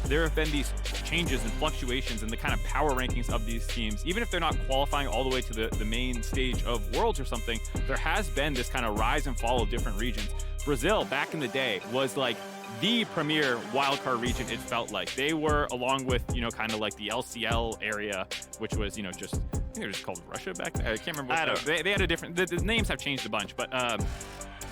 there have been these changes and fluctuations in the kind of power rankings of these teams. Even if they're not qualifying all the way to the main stage of Worlds or something, there has been this kind of rise and fall of different regions. Brazil, back in the day, was like the premier wildcard region, it felt like. They were, along with, you know, kind of like the LCL area, which was, you know, just, I think they were just called Russia back then. I can't remember. They had a different, the names have changed a bunch, but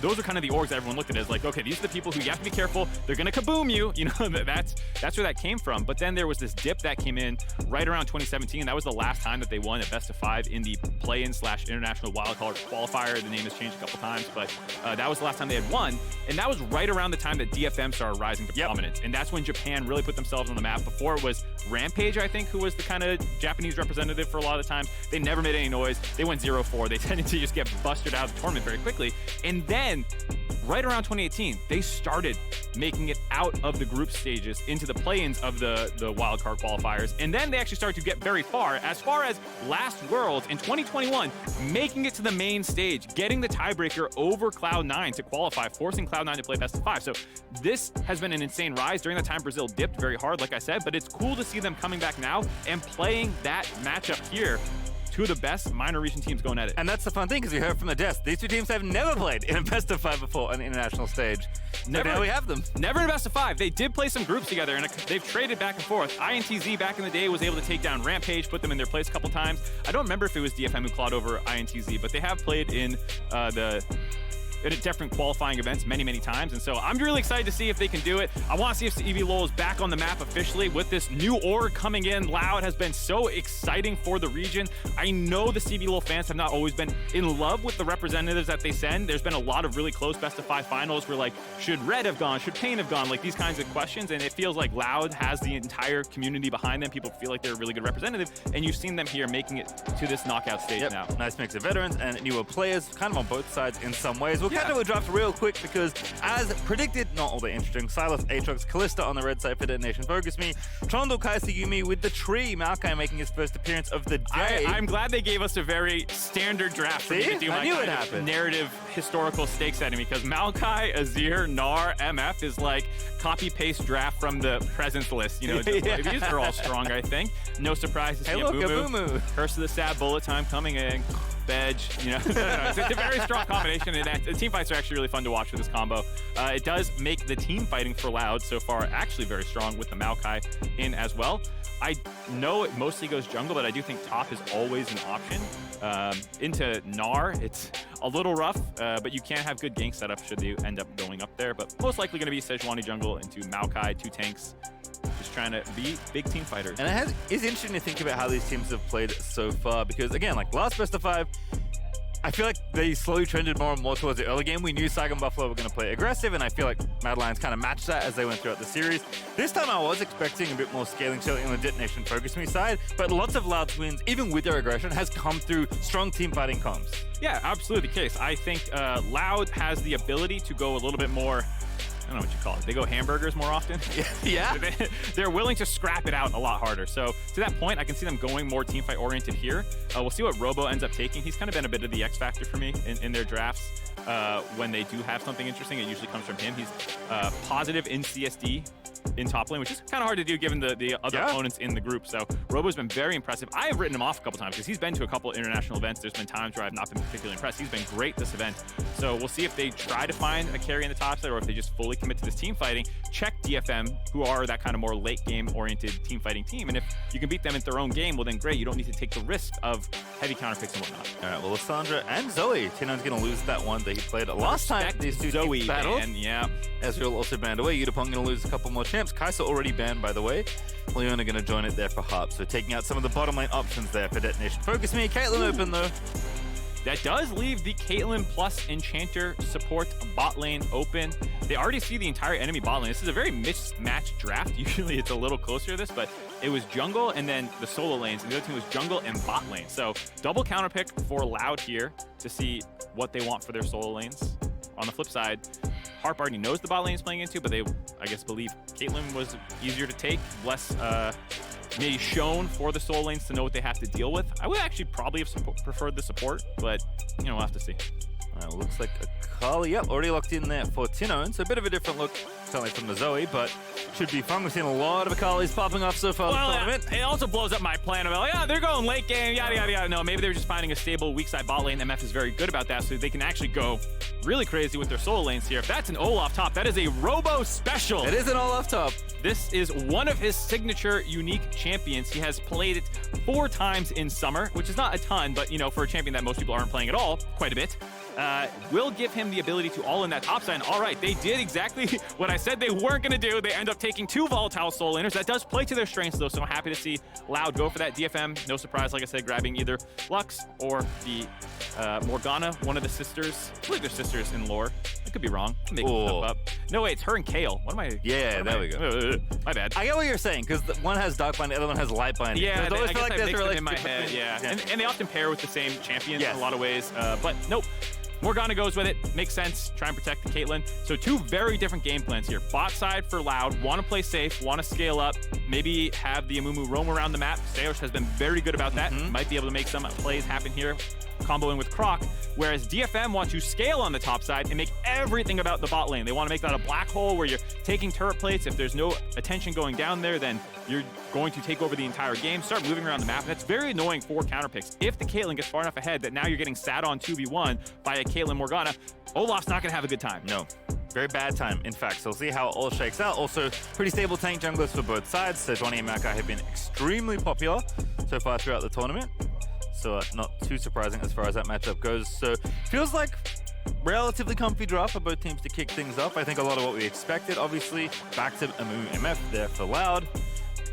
those are kind of the orgs that everyone looked at as like, okay, these are the people who you have to be careful. They're going to kaboom you. You know, that's where that came from. But then there was this dip that came in right around 2017. That was the last time that they won a best of 5 in the play-in/international wildcard qualifier. The name has changed a couple times, but that was the last time they had won. And that was right around the time that DFM started rising to prominence. And that's when Japan really put themselves on the map. Before it was Rampage, I think, who was the kind of Japanese representative for a lot of the times. They never made any noise. They went 0-4. They tended to just get busted out of the tournament very quickly. And then right around 2018, they started making it out of the group stages into the play-ins of the wildcard qualifiers. And then they actually started to get very far as last Worlds in 2021, making it to the main stage, getting the tiebreaker over Cloud9 to qualify, forcing Cloud9 to play best of 5. So this has been an insane rise. During that time, Brazil dipped very hard, like I said, but it's cool to see them coming back now and playing that matchup here. Two of the best minor region teams going at it. And that's the fun thing, because you heard from the desk, these two teams have never played in a best of 5 before on the international stage. Never. Now we have them. Never in a best of 5. They did play some groups together, and they've traded back and forth. INTZ back in the day was able to take down Rampage, put them in their place a couple times. I don't remember if it was DFM who clawed over INTZ, but they have played in different qualifying events many times, and so I'm really excited to see if they can do it. I want to see if CBLOL is back on the map officially with this new org coming in. Loud has been so exciting for the region. I know the CBLOL fans have not always been in love with the representatives that they send. There's been a lot of really close best of 5 finals where, like, should Red have gone? Should Pain have gone? Like, these kinds of questions, and it feels like Loud has the entire community behind them. People feel like they're a really good representative, and you've seen them here making it to this knockout stage now. Nice mix of veterans and newer players, kind of on both sides in some ways. We'll get to a draft real quick because, as predicted, not all that interesting. Silas, Aatrox, Callista on the red side for Detonation Focus Me. Chondo, Kaisuyumi with the tree. Maokai making his first appearance of the day. I'm glad they gave us a very standard draft for me to do my kind of narrative historical stake setting, because Maokai, Azir, Gnar, MF is like copy-paste draft from the presence list. You know, these are all strong, I think. No surprise to see a Boo-Moo. Curse of the Sad Bullet Time coming in. Bedge, you know, it's a very strong combination, and the team fights are actually really fun to watch with this combo. It does make the team fighting for Loud so far actually very strong with the Maokai in as well. I know it mostly goes jungle, but I do think top is always an option. Into Gnar, it's a little rough, but you can have good gank setup should you end up going up there. But most likely going to be Sejuani jungle into Maokai, 2 tanks. Just trying to be big team fighters. And it's interesting to think about how these teams have played so far, because again, like last best of 5, I feel like they slowly trended more and more towards the early game. We knew Saigon Buffalo were going to play aggressive, and I feel like Mad Lions kind of matched that as they went throughout the series. This time I was expecting a bit more scaling, certainly on the Detonation Focus Me side, but lots of Loud's wins, even with their aggression, has come through strong team fighting comms. Yeah, absolutely the case. I think Loud has the ability to go a little bit more, I don't know what you call it. They go hamburgers more often. Yeah. They're willing to scrap it out a lot harder. So to that point, I can see them going more teamfight oriented here. We'll see what Robo ends up taking. He's kind of been a bit of the X factor for me in their drafts. When they do have something interesting, it usually comes from him. He's positive in CSD in top lane, which is kind of hard to do given the other opponents in the group. So Robo's been very impressive. I have written him off a couple times because he's been to a couple international events. There's been times where I've not been particularly impressed. He's been great this event. So we'll see if they try to find a carry in the top side or if they just fully commit to this team fighting. Check DFM, who are that kind of more late game oriented team fighting team. And if you can beat them in their own game, well then great. You don't need to take the risk of heavy counter picks and whatnot. All right, well, Lissandra and Zoe. T9's going to lose that one that he played last time. These two Zoe battled. Yeah. Ezreal also banned away. Yudapong going to lose a couple more champs. Kaisa already banned, by the way. Leona going to join it there for Harp. So taking out some of the bottom lane options there for Detonation Focus Me. Caitlyn open, though. That does leave the Caitlyn plus Enchanter support bot lane open. They already see the entire enemy bot lane. This is a very mismatched draft. Usually it's a little closer to this, but it was jungle and then the solo lanes, and the other team was jungle and bot lane. So double counter pick for Loud here to see what they want for their solo lanes. On the flip side, Harp already knows the bot lane is playing into, but they, I guess, believe Caitlyn was easier to take, less maybe shown for the solo lanes to know what they have to deal with. I would actually probably have preferred the support, but you know, we'll have to see. Looks like Akali, yep, already locked in there for Tinon. So a bit of a different look, certainly from the Zoe, but should be fun. We've seen a lot of Akalis popping off so far Well, this tournament. it also blows up my plan about, yeah, they're going late game, yada, yada, yada. No, maybe they're just finding a stable weak side bot lane. MF is very good about that, so they can actually go really crazy with their solo lanes here. If that's an Olaf top, that is a Robo special. It is an Olaf top. This is one of his signature unique champions. He has played it 4 times in summer, which is not a ton, but you know, for a champion that most people aren't playing at all, quite a bit. Will give him the ability to all in that top side. All right, they did exactly what I said they weren't going to do. They end up taking 2 volatile soul laners. That does play to their strengths, though, so I'm happy to see Loud go for that DFM. No surprise, like I said, grabbing either Lux or the Morgana, one of the sisters. I believe they're sisters in lore. I could be wrong. I'm making stuff up. No, wait, it's her and Kale. What am I? Yeah, there we go. My bad. I get what you're saying, because one has dark binding, the other one has light binding. Yeah, I I always guess feel like I there's mixed a them in my relationship head, between- yeah. And they often pair with the same champions Yes. in a lot of ways, but nope. Morgana goes with it. Makes sense. Try and protect the Caitlyn. So 2 very different game plans here. Bot side for Loud. Want to play safe. Want to scale up. Maybe have the Amumu roam around the map. Saosh has been very good about that. Might be able to make some plays happen here. Comboing with Croc. Whereas DFM want to scale on the top side and make everything about the bot lane. They want to make that a black hole where you're taking turret plates. If there's no attention going down there, then you're going to take over the entire game. Start moving around the map. That's very annoying for counter picks. If the Caitlyn gets far enough ahead that now you're getting sat on 2v1 by a Caitlyn Morgana, Olaf's not going to have a good time. No. Very bad time, in fact. So we'll see how it all shakes out. Also, pretty stable tank junglers for both sides. Sejuani and Maokai have been extremely popular so far throughout the tournament. So not too surprising as far as that matchup goes. So feels like relatively comfy draft for both teams to kick things up. I think a lot of what we expected, obviously. Back to Amumu MF there for Loud.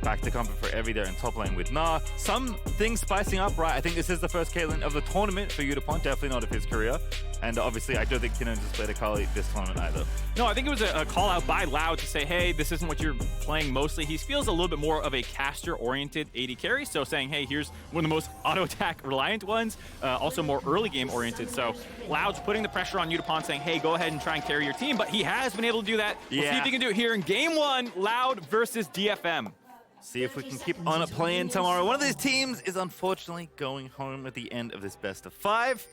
Back to comfort for Evie there in top lane with Nah. Some things spicing up, right? I think this is the first Caitlyn of the tournament for Udapont, definitely not of his career. And obviously, I don't think Tinon has played Akali this tournament either. No, I think it was a call out by Loud to say, hey, this isn't what you're playing mostly. He feels a little bit more of a caster-oriented AD carry, so saying, hey, here's one of the most auto-attack reliant ones, also more early game oriented. So Loud's putting the pressure on Udapont, saying, hey, go ahead and try and carry your team, but he has been able to do that. We'll see if he can do it here in game 1, Loud versus DFM. See if we can keep on playing tomorrow. One of these teams is unfortunately going home at the end of this best of 5.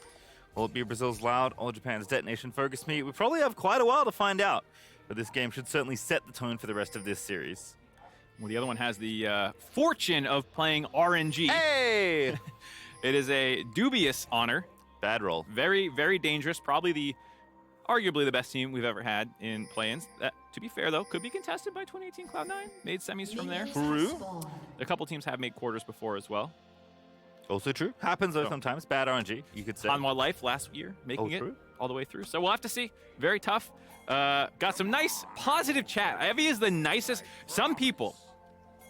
Will it be Brazil's Loud or Japan's Detonation Focus Meet? We probably have quite a while to find out, but this game should certainly set the tone for the rest of this series. Well, the other one has the fortune of playing RNG. Hey! It is a dubious honor. Bad roll. Very, very dangerous. Probably arguably the best team we've ever had in play-ins. To be fair, though, could be contested by 2018 Cloud9. Made semis from there. True. A couple teams have made quarters before as well. Also true. Happens though sometimes. Bad RNG, you could say. On Wild Life last year, making it true. all the way through. So we'll have to see. Very tough. Got some nice, positive chat. Evie is the nicest. Some people,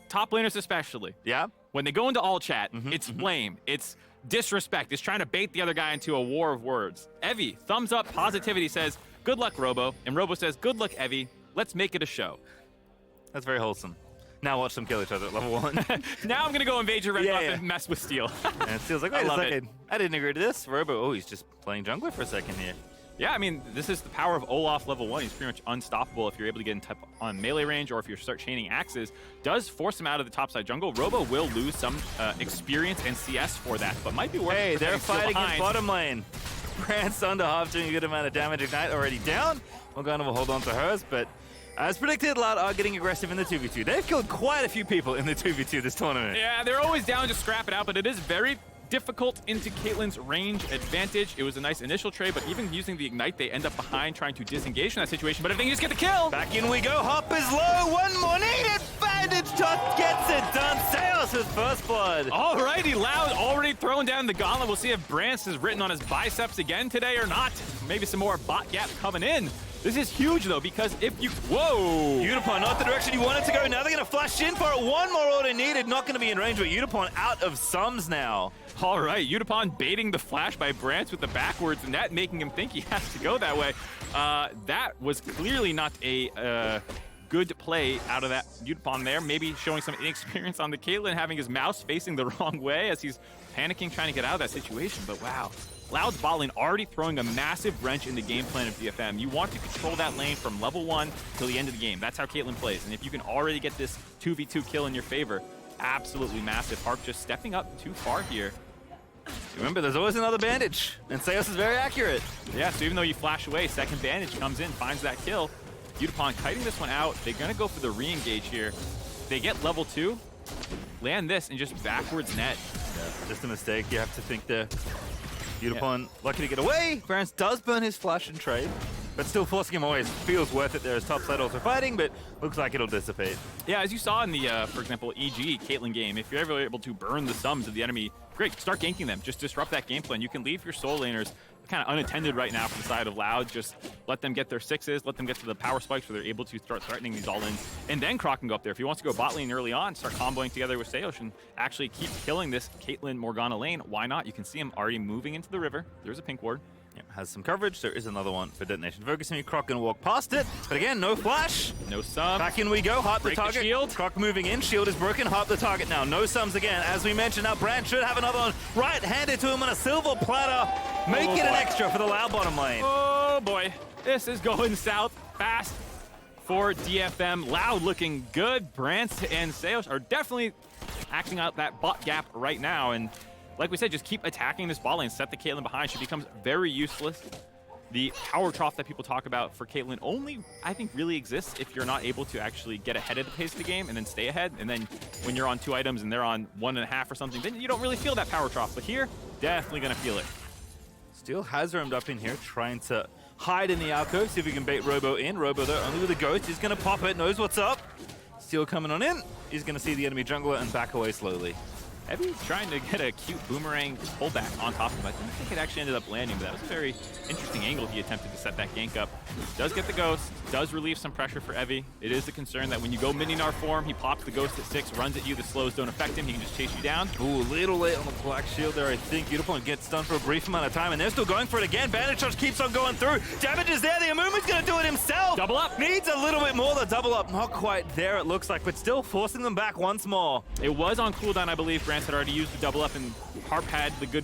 top laners especially, Yeah? when they go into all chat, it's blame. It's disrespect. It's trying to bait the other guy into a war of words. Evie, thumbs up, positivity, says, good luck, Robo. And Robo says, good luck, Evie. Let's make it a show. That's very wholesome. Now watch them kill each other at level 1. Now I'm going to go invade your red buff yeah. and mess with Steel. And it feels like, wait I a love second. I didn't agree to this. Robo, oh, he's just playing jungler for a second here. Yeah, I mean, this is the power of Olaf level 1. He's pretty much unstoppable if you're able to get in on melee range or if you start chaining axes. Does force him out of the topside jungle. Robo will lose some experience and CS for that, but might be worth it. Hey, for they're getting Steel fighting in behind. bottom lane. Brand's under half doing a good amount of damage. Ignite already down. Morgana will hold on to hers, but as predicted, Loud are getting aggressive in the 2v2. They've killed quite a few people in the 2v2 this tournament. Yeah, they're always down to scrap it out, but it is very difficult into Caitlyn's range advantage. It was a nice initial trade, but even using the Ignite, they end up behind trying to disengage from that situation, but if they can just get the kill! Back in we go. Hop is low. One more needed. Bandage Tot gets it done. Sails with first blood. Alrighty, Loud already throwing down the gauntlet. We'll see if Brance is written on his biceps again today or not. Maybe some more bot gap coming in. This is huge, though, because if you... Whoa! Udapont, not the direction you wanted to go. Now they're going to flash in for it. One more order needed. Not going to be in range, but Udapont out of sums now. All right, Udapont baiting the flash by Brance with the backwards, and that making him think he has to go that way. That was clearly not a good play out of that Udapont there. Maybe showing some inexperience on the Caitlyn, having his mouse facing the wrong way as he's panicking, trying to get out of that situation. But wow. Loud's bot lane already throwing a massive wrench in the game plan of DFM. You want to control that lane from level 1 till the end of the game. That's how Caitlyn plays. And if you can already get this 2v2 kill in your favor, absolutely massive. Harp just stepping up too far here. It Remember, there's always another bandage, and Seos is very accurate. Yeah, so even though you flash away, second bandage comes in, finds that kill. Yutapon kiting this one out. They're going to go for the re-engage here. They get level 2, land this, and just backwards net. Yeah, just a mistake. You have to think there. Yutapon lucky to get away. Brance does burn his flash and trade, but still forcing him away feels worth it there as top side also fighting, but looks like it'll dissipate. Yeah, as you saw in the, for example, EG Caitlyn game, if you're ever able to burn the sums of the enemy, great, start ganking them. Just disrupt that game plan. You can leave your soul laners kind of unattended right now from the side of Loud. Just let them get their 6s, let them get to the power spikes where they're able to start threatening these all-ins. And then Croc can go up there. If he wants to go bot lane early on, start comboing together with Seos and actually keep killing this Caitlyn Morgana lane, why not? You can see him already moving into the river. There's a pink ward. Yep, has some coverage. There is another one for detonation. Focusing, Croc gonna walk past it, but again, no flash. No sum. Back in we go. Harp the target. Shield. Croc moving in. Shield is broken. Harp the target now. No sums again. As we mentioned, now Brand should have another one right handed to him on a silver platter. Make it an extra for the Loud bottom lane. Oh boy, this is going south fast for DFM. Loud looking good. Brance and Seos are definitely acting out that bot gap right now, and like we said, just keep attacking this bot lane, set the Caitlyn behind. She becomes very useless. The power trough that people talk about for Caitlyn only, I think, really exists if you're not able to actually get ahead of the pace of the game and then stay ahead. And then when you're on 2 items and they're on 1.5 or something, then you don't really feel that power trough. But here, definitely going to feel it. Steel has roamed up in here, trying to hide in the alcove, see if we can bait Robo in. Robo, though, only with a ghost. He's going to pop it, knows what's up. Steel coming on in. He's going to see the enemy jungler and back away slowly. Heavy trying to get a cute boomerang pullback on top of him. I don't think it actually ended up landing, but that was a very interesting angle he attempted to set that gank up. Does get the ghost, does relieve some pressure for Evie. It is a concern that when you go Mininar form, he pops the ghost at 6, runs at you, the slows don't affect him, he can just chase you down. Ooh, a little late on the black shield there, I think. Beautiful, gets stunned for a brief amount of time, and they're still going for it again. Bandage charge keeps on going through. Damage is there, the Amumu's gonna do it himself. Double up. Needs a little bit more, the double up. Not quite there, it looks like, but still forcing them back once more. It was on cooldown, I believe. Brance had already used the double up, and Harp had the good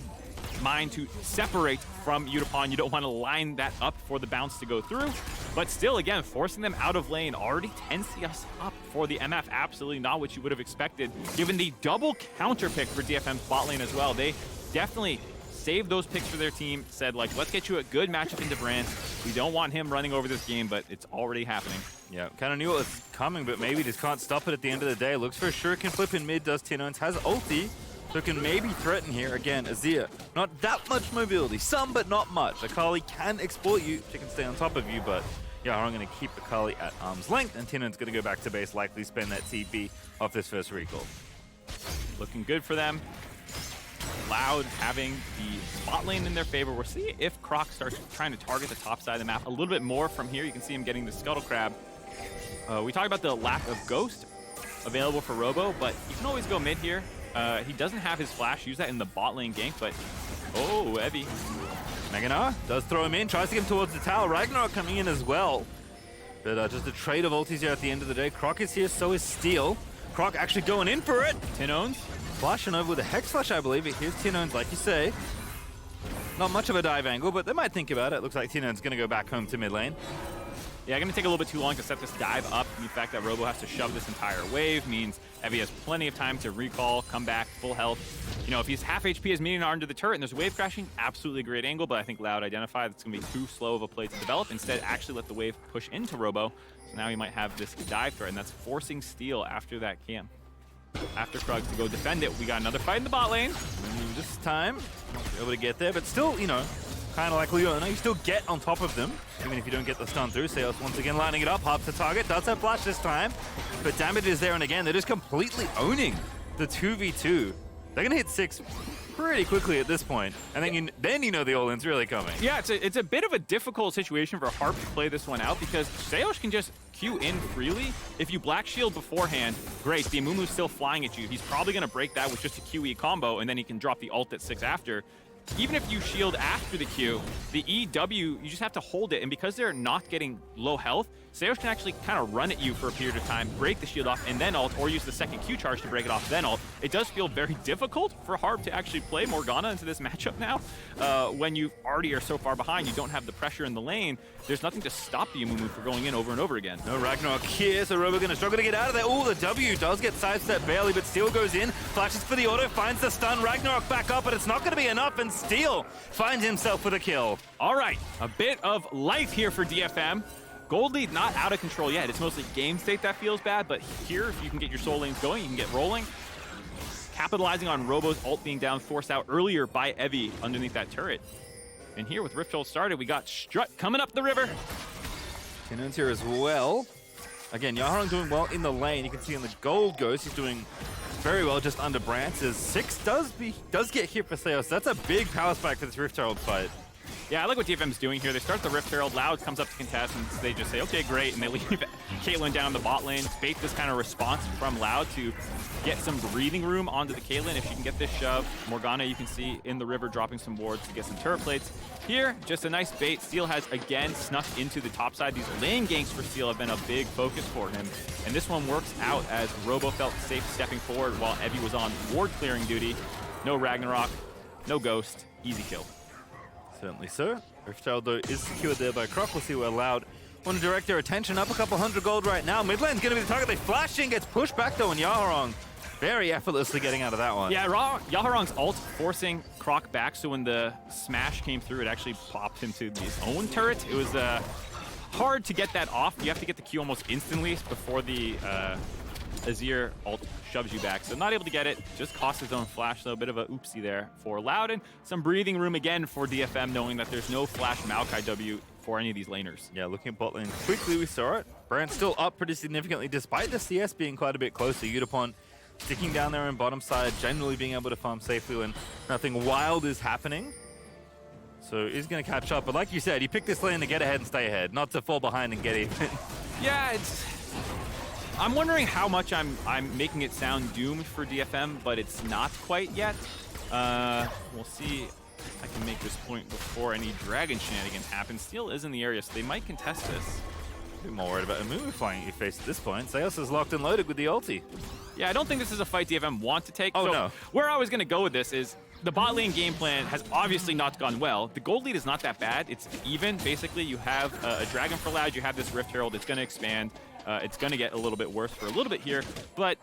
mind to separate from Yutapon. You don't want to line that up for the bounce to go through, but still, again, forcing them out of lane. Already 10 CS up for the MF. Absolutely not what you would have expected, given the double counter pick for DFM's bot lane as well. They definitely saved those picks for their team, said, like, let's get you a good matchup into Brance. We don't want him running over this game, but it's already happening. Yeah, kind of knew it was coming, but maybe just can't stop it at the end of the day. Looks for a shuriken flip in mid, does Tinones, has ulti, so can maybe threaten here. Again, Azir, not that much mobility, some but not much. Akali can exploit you, she can stay on top of you, but yeah, I'm going to keep Akali at arm's length, and Tinone's going to go back to base, likely spend that TP off this first recall. Looking good for them. Loud having the bot lane in their favor. We'll see if Croc starts trying to target the top side of the map a little bit more from here. You can see him getting the Scuttle Crab. We talked about the lack of Ghost available for Robo, but you can always go mid here. He doesn't have his flash. Use that in the bot lane gank, but oh, Evie. Meganar does throw him in, tries to get him towards the tower. Ragnarok coming in as well. But just a trade of ultis here at the end of the day. Croc is here, so is Steel. Croc actually going in for it. Tinones. Flashing over with a Hex Flash, I believe. Here's Tinones, like you say. Not much of a dive angle, but they might think about it. Looks like Tinones going to go back home to mid lane. Yeah, going to take a little bit too long to set this dive up. The fact that Robo has to shove this entire wave means Evie has plenty of time to recall, come back, full health. You know, if he's half HP as Mininar under the turret and there's a wave crashing, absolutely great angle, but I think Loud identified it's going to be too slow of a play to develop. Instead, actually let the wave push into Robo. So now he might have this dive threat, and that's forcing Steel after that camp. After Krug to go defend it, we got another fight in the bot lane. This time, not able to get there, but still, you know, kind of like Leona, you still get on top of them, even if you don't get the stun through. Seos once again lining it up, Harp to target, does have flash this time, but damage is there, and again, they're just completely owning the 2v2. They're gonna hit 6 pretty quickly at this point, and then you know the all-in's really coming. Yeah, it's a bit of a difficult situation for Harp to play this one out, because Seos can just Q in freely. If you black shield beforehand, great, the Amumu's still flying at you. He's probably gonna break that with just a QE combo, and then he can drop the ult at 6 after. Even if you shield after the Q, the EW, you just have to hold it, and because they're not getting low health, Seosh can actually kind of run at you for a period of time, break the shield off, and then ult, or use the second Q charge to break it off, then ult. It does feel very difficult for Harp to actually play Morgana into this matchup now. When you already are so far behind, you don't have the pressure in the lane, there's nothing to stop the Amumu from going in over and over again. No Ragnarok here, so Robo gonna struggle to get out of there. Oh, the W does get sidestepped barely, but Steel goes in, flashes for the auto, finds the stun, Ragnarok back up, but it's not gonna be enough, and Steel finds himself with a kill. All right, a bit of life here for DFM. Gold lead not out of control yet. It's mostly game state that feels bad, but here, if you can get your soul lanes going, you can get rolling. Capitalizing on Robo's ult being down, forced out earlier by Evie underneath that turret. And here with Rift Ult started, we got Strut coming up the river. Tinon's here as well. Again, Yaharong doing well in the lane. You can see in the gold ghost, he's doing very well just under Brance. As 6 does get hit for Seos. That's a big power spike for this Rift Herald fight. Yeah, I like what DFM's doing here. They start the Rift Herald, Loud comes up to contest, and they just say, okay, great, and they leave Caitlyn down the bot lane. Bait this kind of response from Loud to get some breathing room onto the Caitlyn if she can get this shove. Morgana, you can see in the river dropping some wards to get some turret plates. Here, just a nice bait. Steel has again snuck into the top side. These lane ganks for Steel have been a big focus for him. And this one works out as Robo felt safe stepping forward while Evie was on ward clearing duty. No Ragnarok, no Ghost, easy kill. Certainly so. Rift Herald, though, is secured there by Croc. We'll see where Loud want to direct their attention. Up a couple hundred gold right now. Mid lane's going to be the target. They flash in, gets pushed back, though, and Yaharong very effortlessly getting out of that one. Yeah, Yaharong's ult forcing Croc back, so when the smash came through, it actually popped him to his own turret. It was hard to get that off. You have to get the Q almost instantly before the Azir ult shoves you back. So not able to get it, just cost his own flash, so a bit of a oopsie there for Loudon. Some breathing room again for DFM, knowing that there's no flash Maokai W for any of these laners. Yeah, looking at bot lane quickly, we saw it. Brand's still up pretty significantly, despite the CS being quite a bit closer. Yutapon sticking down there on bottom side, generally being able to farm safely when nothing wild is happening. So he's going to catch up, but like you said, he picked this lane to get ahead and stay ahead, not to fall behind and get even. Yeah, I'm wondering how much I'm making it sound doomed for DFM, but it's not quite yet. We'll see if I can make this point before any dragon shenanigans happen. Steel is in the area, so they might contest this. I'm more worried about Amumu flying at your face at this point. Seos is locked and loaded with the ulti. Yeah, I don't think this is a fight DFM want to take. Oh, so no. Where I was going to go with this is the bot lane game plan has obviously not gone well. The gold lead is not that bad. It's even. Basically, you have a Dragon for Loud, you have this Rift Herald, it's going to expand. It's going to get a little bit worse for a little bit here, but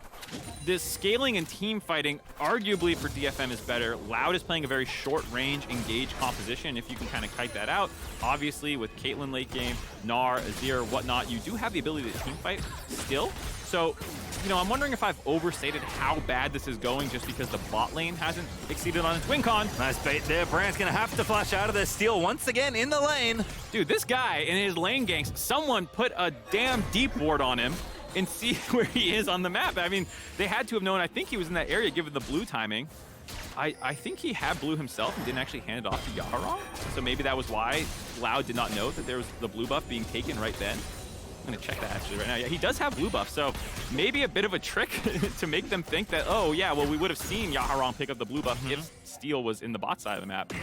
this scaling and team fighting, arguably for DFM, is better. Loud is playing a very short-range, engaged composition, if you can kind of kite that out. Obviously, with Caitlyn late game, Gnar, Azir, whatnot, you do have the ability to team fight still. So, you know, I'm wondering if I've overstated how bad this is going just because the bot lane hasn't exceeded on its win con. Nice bait there. Brand's going to have to flash out of this. Steel once again in the lane. Dude, this guy in his lane ganks, someone put a damn deep ward on him and see where he is on the map. I mean, they had to have known. I think he was in that area given the blue timing. I think he had blue himself and didn't actually hand it off to Yaharong. So maybe that was why Loud did not know that there was the blue buff being taken right then. I'm going to check that actually right now. Yeah, he does have blue buff, so maybe a bit of a trick to make them think that, oh yeah, well, we would have seen Yaharong pick up the blue buff if Steel was in the bot side of the map.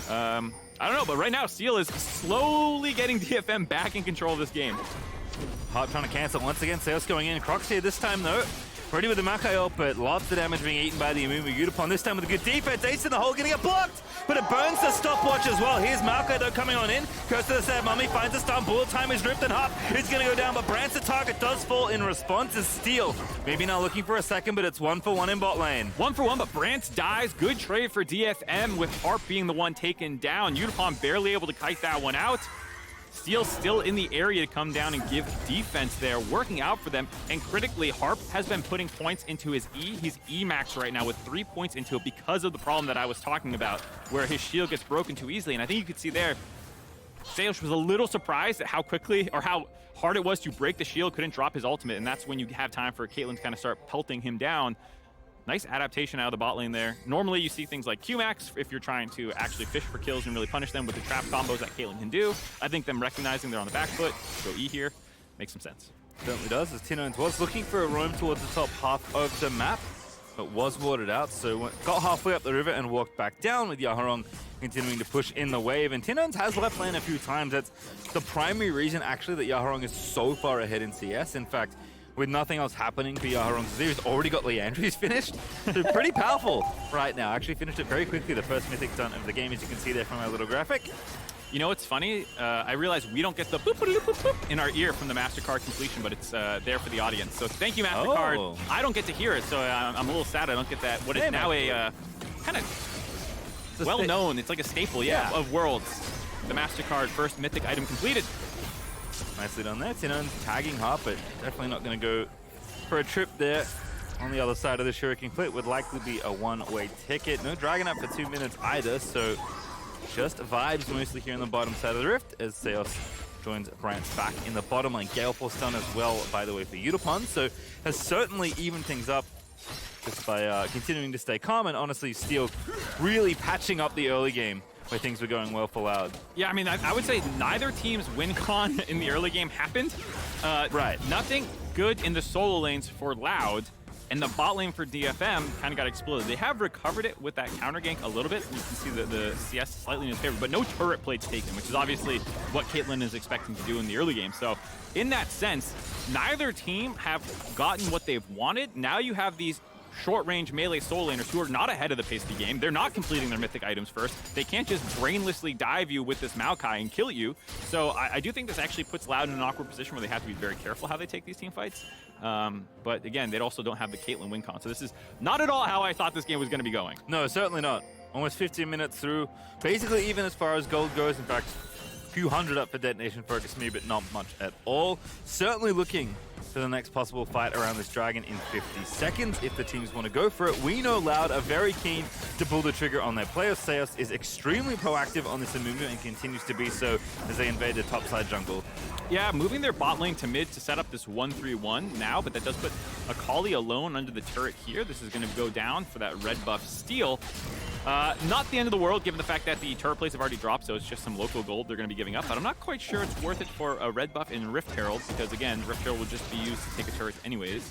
I don't know, but right now Steel is slowly getting DFM back in control of this game. Harp trying to cancel once again. Seos going in. Croc's here this time though. Ready with the Maokai ult, but lots of damage being eaten by the Amumu. Yutapon this time with a good defense. Ace in the hole, getting it blocked, but it burns the stopwatch as well. Here's Maokai though coming on in. Curse to the Sad Mummy, finds a stun. Bullet time is ripped and Harp is going to go down, but Brand's the target does fall in response as Steel. Maybe not looking for a second, but it's 1 for 1 in bot lane. 1 for 1, but Brance dies. Good trade for DFM with Harp being the one taken down. Yutapon barely able to kite that one out. Steel still in the area to come down and give defense there, working out for them. And critically, Harp has been putting points into his E. He's E max right now with 3 points into it because of the problem that I was talking about, where his shield gets broken too easily. And I think you could see there, Seos was a little surprised at how quickly or how hard it was to break the shield, couldn't drop his ultimate. And that's when you have time for Caitlyn to kind of start pelting him down. Nice adaptation out of the bot lane there. Normally you see things like Q-Max if you're trying to actually fish for kills and really punish them with the trap combos that Caitlyn can do. I think them recognizing they're on the back foot, go E here, makes some sense. Certainly does, as Tinones was looking for a roam towards the top half of the map, but was watered out, so got halfway up the river and walked back down with Yaharong continuing to push in the wave. And Tinons has left lane a few times. That's the primary reason, actually, that Yaharong is so far ahead in CS. In fact, with nothing else happening for Yaharong, he's already got Leandry's finished. So pretty powerful right now. Actually finished it very quickly, the first mythic done of the game, as you can see there from our little graphic. You know what's funny? I realize we don't get the boop, boop, boop, boop, boop in our ear from the MasterCard completion, but it's there for the audience. So thank you, MasterCard. Oh. I don't get to hear it, so I'm a little sad I don't get that. What is now a kind of well-known, it's like a staple, of Worlds. The MasterCard first mythic item completed. Nicely done there. Tinons tagging Harp, but definitely not going to go for a trip there. On the other side of the Shuriken Clip would likely be a one-way ticket. No Dragon up for 2 minutes either, so just vibes mostly here on the bottom side of the Rift as Seos joins Brant's back in the bottom lane. Gale Force stun as well, by the way, for Udapon, so has certainly evened things up just by continuing to stay calm, and honestly, Steel really patching up the early game where things were going well for Loud. Yeah, I mean, I would say neither team's win con in the early game happened. Right. Nothing good in the solo lanes for Loud, and the bot lane for DFM kind of got exploded. They have recovered it with that counter gank a little bit. You can see the CS slightly in his favor, but no turret plates taken, which is obviously what Caitlyn is expecting to do in the early game. So in that sense, neither team have gotten what they've wanted. Now you have these short-range melee solo laners who are not ahead of the pace of the game. They're not completing their mythic items first. They can't just brainlessly dive you with this Maokai and kill you. So I do think this actually puts Loud in an awkward position where they have to be very careful how they take these team fights. But again, they also don't have the Caitlyn win con. So this is not at all how I thought this game was going to be going. No, certainly not. Almost 15 minutes through. Basically even as far as gold goes. In fact, a few hundred up for Detonation Focus Me, but not much at all. Certainly looking for the next possible fight around this dragon in 50 seconds if the teams want to go for it. We know Loud are very keen to pull the trigger on their players. Seos is extremely proactive on this Amumu and continues to be so as they invade the topside jungle. Yeah, moving their bot lane to mid to set up this 1-3-1 now, but that does put Akali alone under the turret here. This is going to go down for that red buff steal. Not the end of the world, given the fact that the turret plates have already dropped, so it's just some local gold they're going to be giving up. But I'm not quite sure it's worth it for a red buff in Rift Herald, because again, Rift Herald would just be used to take a turret anyways.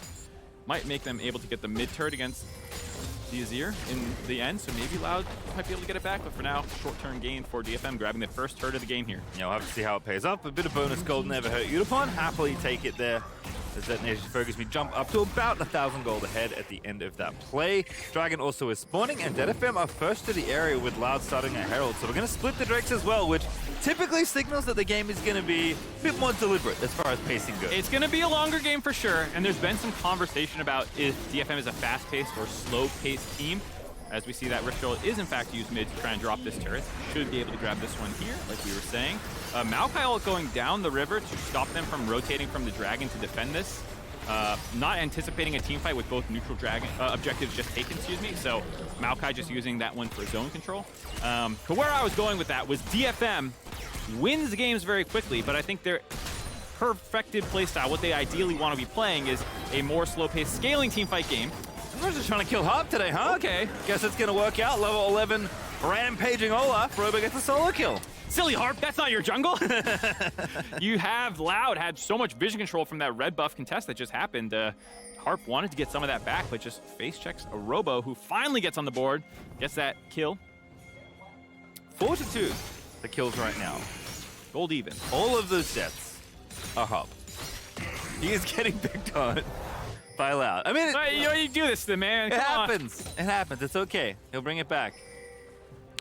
Might make them able to get the mid turret against the Azir in the end, so maybe Loud might be able to get it back. But for now, short-term gain for DFM, grabbing the first turret of the game here. Yeah, we'll have to see how it pays off. A bit of bonus gold never hurt Udapon. Happily take it there. As Detonation Focus Me jump up to about 1,000 gold ahead at the end of that play. Dragon also is spawning, and DFM are first to the area with Loud starting a Herald. So we're going to split the Drakes as well, which typically signals that the game is going to be a bit more deliberate as far as pacing goes. It's going to be a longer game for sure, and there's been some conversation about if DFM is a fast-paced or slow-paced team. As we see that Rift Herald is in fact used mid to try and drop this turret. Should be able to grab this one here, like we were saying. Maokai going down the river to stop them from rotating from the dragon to defend this. Not anticipating a team fight with both neutral dragon objectives just taken, excuse me. So Maokai just using that one for zone control. But where I was going with that was DFM wins games very quickly, but I think their perfected playstyle, what they ideally want to be playing, is a more slow-paced scaling team fight game. We're just trying to kill Harp today, huh? Okay. Guess it's going to work out. Level 11 rampaging Olaf. Robo gets a solo kill. Silly Harp, that's not your jungle. You have Loud had so much vision control from that red buff contest that just happened. Harp wanted to get some of that back, but just face checks a Robo, who finally gets on the board, gets that kill. 4-2, the kills right now. Gold even. All of those deaths are Harp. He is getting picked on by Loud. I mean, you do this to the man. It happens. It happens. It's okay. He'll bring it back.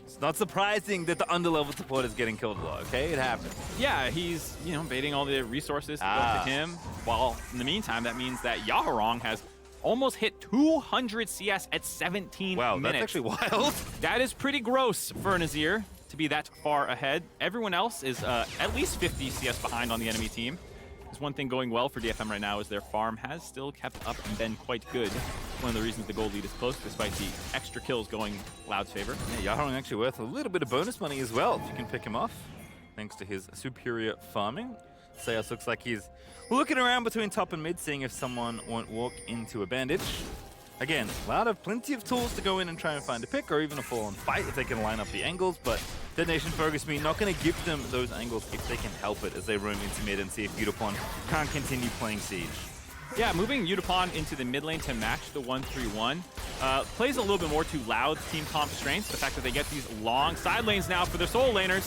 It's not surprising that the underlevel support is getting killed a lot, okay? It happens. Yeah, he's, baiting all the resources to go to him. While in the meantime, that means that Yaharong has almost hit 200 CS at 17 minutes. Wow, that's actually wild. That is pretty gross for an Azir to be that far ahead. Everyone else is at least 50 CS behind on the enemy team. There's one thing going well for DFM right now is their farm has still kept up and been quite good. One of the reasons the gold lead is close, despite the extra kills going Loud's favor. Yeah, Yaharong actually worth a little bit of bonus money as well, if you can pick him off, thanks to his superior farming. Seos looks like he's looking around between top and mid, seeing if someone won't walk into a bandage. Again, Loud have plenty of tools to go in and try and find a pick, or even a full-on fight if they can line up the angles, but Detonation Focus Me not going to give them those angles if they can help it as they roam into mid and see if Udapon can't continue playing Siege. Yeah, moving Udapon into the mid lane to match the 1-3-1. plays a little bit more to Loud's team comp strengths. The fact that they get these long side lanes now for their solo laners.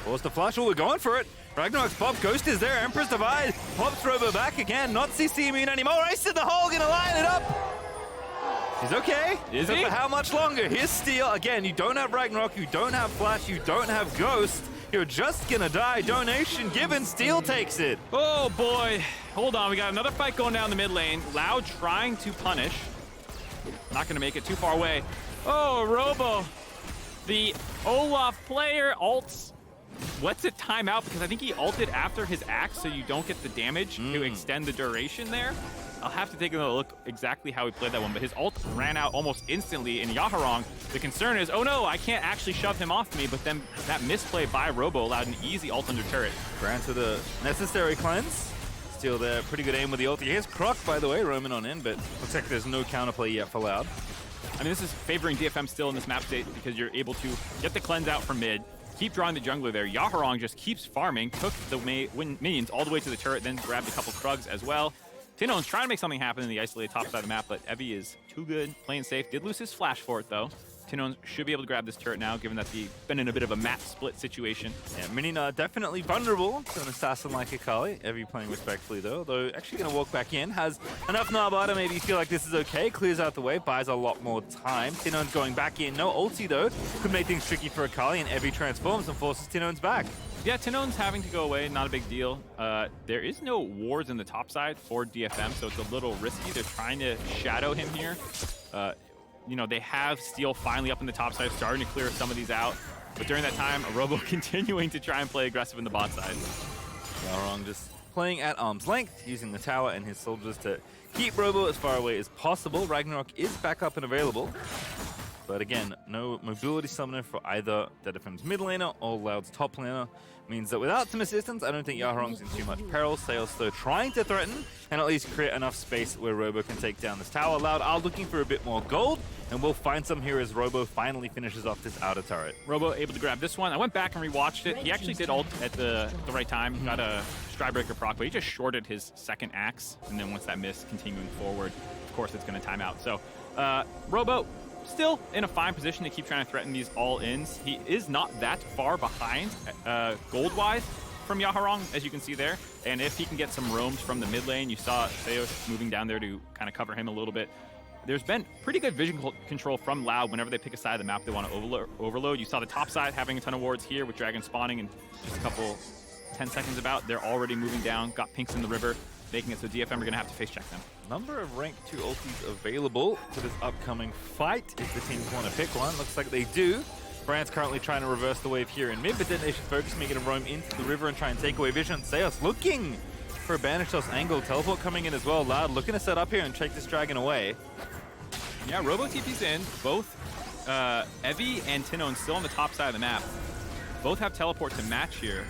Force the flash, we're going for it. Ragnarok's pop, Ghost is there, Emperor's Divide, pops Robo back again, not CC immune anymore, Ice in the hole, gonna line it up. He's okay. Is he? For how much longer? Here's Steel. Again, you don't have Ragnarok, you don't have Flash, you don't have Ghost. You're just gonna die. Donation given, Steel takes it. Oh boy. Hold on, we got another fight going down the mid lane. Loud trying to punish. Not gonna make it too far away. Oh, Robo. The Olaf player ults. Lets it time out because I think he ulted after his axe so you don't get the damage to extend the duration there. I'll have to take another look exactly how he played that one, but his ult ran out almost instantly in Yaharong. The concern is, oh no, I can't actually shove him off me, but then that misplay by Robo allowed an easy ult under turret. Grants with a necessary cleanse. Still there, pretty good aim with the ulti. Here's Croc, by the way, roaming on in, but looks like there's no counterplay yet for Loud. I mean, this is favoring DFM still in this map state because you're able to get the cleanse out from mid, keep drawing the jungler there. Yaharong just keeps farming, took the minions all the way to the turret, then grabbed a couple Krugs as well. Tino's trying to make something happen in the isolated top side of the map, but Evie is too good, playing safe. Did lose his flash for it, though. Tino should be able to grab this turret now, given that he's been in a bit of a map split situation. Yeah, Minion are definitely vulnerable to an assassin like Akali. Evie playing respectfully, though actually going to walk back in. Has enough Narba to maybe feel like this is okay. Clears out the way, buys a lot more time. Tino's going back in. No ulti, though. Could make things tricky for Akali, and Evie transforms and forces Tino's back. Yeah, Tino's having to go away, not a big deal. There is no wards in the top side for DFM, so it's a little risky. They're trying to shadow him here. You know, they have Steel finally up in the top side, starting to clear some of these out. But during that time, Robo continuing to try and play aggressive in the bot side. Yaharong just playing at arm's length, using the tower and his soldiers to keep Robo as far away as possible. Ragnarok is back up and available. But again, no mobility summoner for either DFM's mid laner or Loud's top laner. Means that without some assistance, I don't think Yaharong's in too much peril. Sails though trying to threaten and at least create enough space where Robo can take down this tower. Loud are looking for a bit more gold, and we'll find some here as Robo finally finishes off this outer turret. Robo able to grab this one. I went back and rewatched it. He actually did ult at the right time. Got a Strybreaker proc, but he just shorted his second axe, and then once that missed, continuing forward, of course it's going to time out. So Robo still in a fine position to keep trying to threaten these all-ins. He is not that far behind gold-wise from Yaharong, as you can see there. And if he can get some roams from the mid lane, you saw Theos moving down there to kind of cover him a little bit. There's been pretty good vision control from Loud whenever they pick a side of the map they want to overload. You saw the top side having a ton of wards here with Dragon spawning in just a couple 10 seconds about. They're already moving down, got pinks in the river, making it so DFM are going to have to face check them. Number of rank 2 ultis available for this upcoming fight if the teams want to pick one. Looks like they do. Brand's currently trying to reverse the wave here in mid, but Detonation Focus making him roam into the river and try and take away vision. Seos looking for a banish toss angle. Teleport coming in as well. Loud looking to set up here and take this dragon away. Yeah, Robo TP's in. Both Evie and Tinon still on the top side of the map. Both have teleport to match here.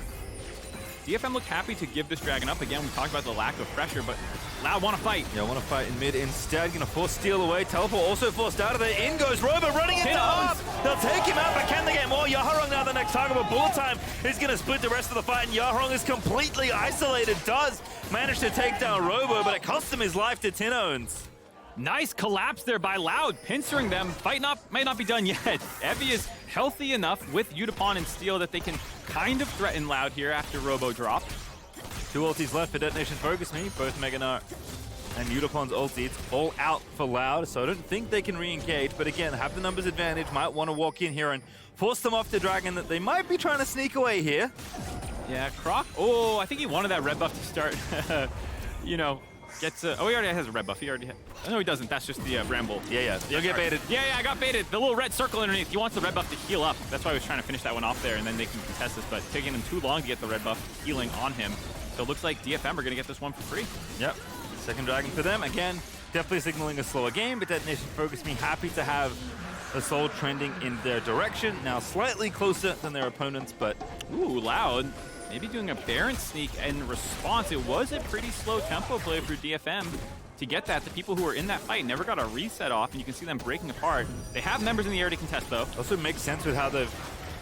DFM looked happy to give this dragon up. Again, we talked about the lack of pressure, but Loud want to fight. Yeah, want to fight in mid instead. Going to force Steel away. Teleport also forced out of there. In goes Robo, running into up. They'll take him out, but can they get more? Yaharong now the next target, but Bullet Time is going to split the rest of the fight, and Yaharong is completely isolated. Does manage to take down Robo, but it cost him his life to Tinones. Nice collapse there by Loud, pincering them. Fight might not be done yet. Evie is healthy enough with Udapon and Steel that they can kind of threaten Loud here after Robo dropped. 2 ultis left for Detonation Focus Me, both Mega Gnar and Udapon's ulti. It's all out for Loud, so I don't think they can re-engage, but again, have the numbers advantage, might want to walk in here and force them off the dragon that they might be trying to sneak away here. Yeah, Croc, oh, I think he wanted that red buff to start, you know, gets oh, he already has a red buff. He already no, he doesn't. That's just the Bramble. Yeah. You'll get baited. Yeah, I got baited. The little red circle underneath. He wants the red buff to heal up. That's why I was trying to finish that one off there, and then they can contest this, but taking him too long to get the red buff healing on him. So it looks like DFM are going to get this one for free. Yep. Second dragon for them. Again, definitely signaling a slower game, but Detonation Focus Me happy to have the Soul trending in their direction. Now slightly closer than their opponents, but... Ooh, Loud. Maybe doing a Baron sneak in response. It was a pretty slow tempo play for DFM to get that. The people who were in that fight never got a reset off, and you can see them breaking apart. They have members in the air to contest, though. Also makes sense with how they've,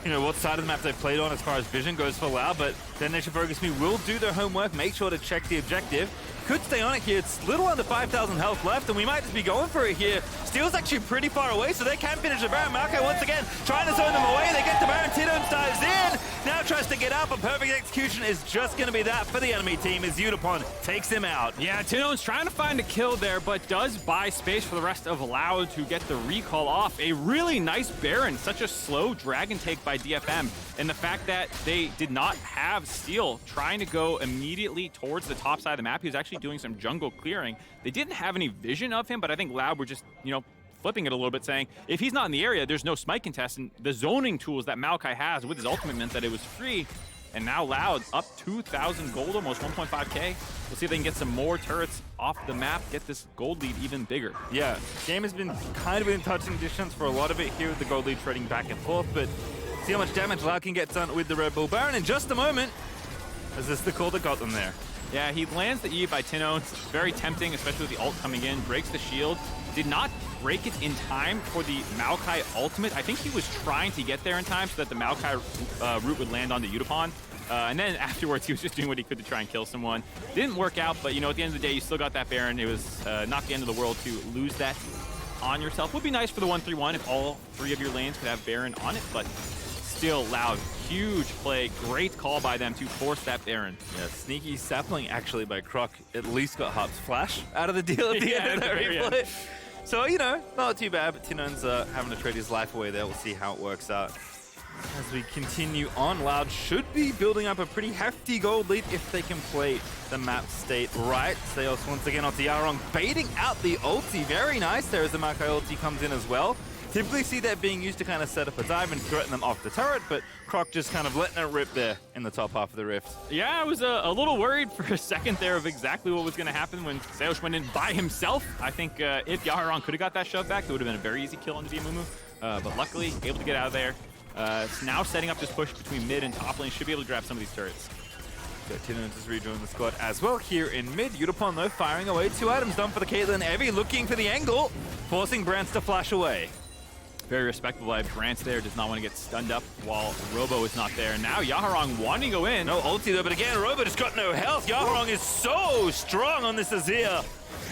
you know, what side of the map they've played on as far as vision goes for Loud, but Detonation Focus Me will do their homework, make sure to check the objective. could stay on it here. It's little under 5,000 health left, and we might just be going for it here. Steel's actually pretty far away, so they can finish the Baron. Maokai once again trying to zone them away. They get the Baron. Tidons dives in. Now tries to get out, but perfect execution is just going to be that for the enemy team as Yutapon takes him out. Yeah, Tidons trying to find a kill there, but does buy space for the rest of Loud to get the recall off. A really nice Baron. Such a slow dragon take by DFM. And the fact that they did not have Steel trying to go immediately towards the top side of the map. He was actually doing some jungle clearing. They didn't have any vision of him, but I think Loud were just, you know, flipping it a little bit, saying, if he's not in the area, there's no smite contest. And the zoning tools that Maokai has with his ultimate meant that it was free. And now Loud up 2,000 gold, almost 1.5k. We'll see if they can get some more turrets off the map, get this gold lead even bigger. Yeah, game has been kind of in touching distance for a lot of it here with the gold lead trading back and forth, but see how much damage Loud can get done with the Red Bull Baron in just a moment. Is this the call that got them there? Yeah, he lands the E by Tidons. Very tempting, especially with the ult coming in. Breaks the shield. Did not break it in time for the Maokai ultimate. I think he was trying to get there in time so that the Maokai root would land on the Yutapon. And then afterwards, he was just doing what he could to try and kill someone. Didn't work out, but, you know, at the end of the day, you still got that Baron. It was not the end of the world to lose that on yourself. Would be nice for the 1-3-1 if all three of your lanes could have Baron on it, but still Loud. Huge play. Great call by them to force that Baron. Yeah, sneaky sapling actually by Croc at least got Harp's flash out of the deal at the end of that replay. So, you know, not too bad, but Tidons having to trade his life away there. We'll see how it works out. As we continue on, Loud should be building up a pretty hefty gold lead if they can play the map state right. Seos once again onto Yarong, baiting out the ulti. Very nice there as the Maokai ulti comes in as well. Typically see that being used to kind of set up a dive and threaten them off the turret, but Croc just kind of letting it rip there in the top half of the rift. Yeah, I was a little worried for a second there of exactly what was going to happen when Seos went in by himself. I think if Yaharon could have got that shove back, it would have been a very easy kill on the Diamumu. But luckily, able to get out of there. It's now setting up this push between mid and top lane. Should be able to grab some of these turrets. So Tidons is rejoining the squad as well here in mid. Yutapon though firing away. 2 items done for the Caitlyn. Evie looking for the angle, forcing Brance to flash away. Very respectable by Brance there. Does not want to get stunned up while Robo is not there. Now Yaharong wanting to go in. No ulti though, but again, Robo just got no health. Yaharong is so strong on this Azir.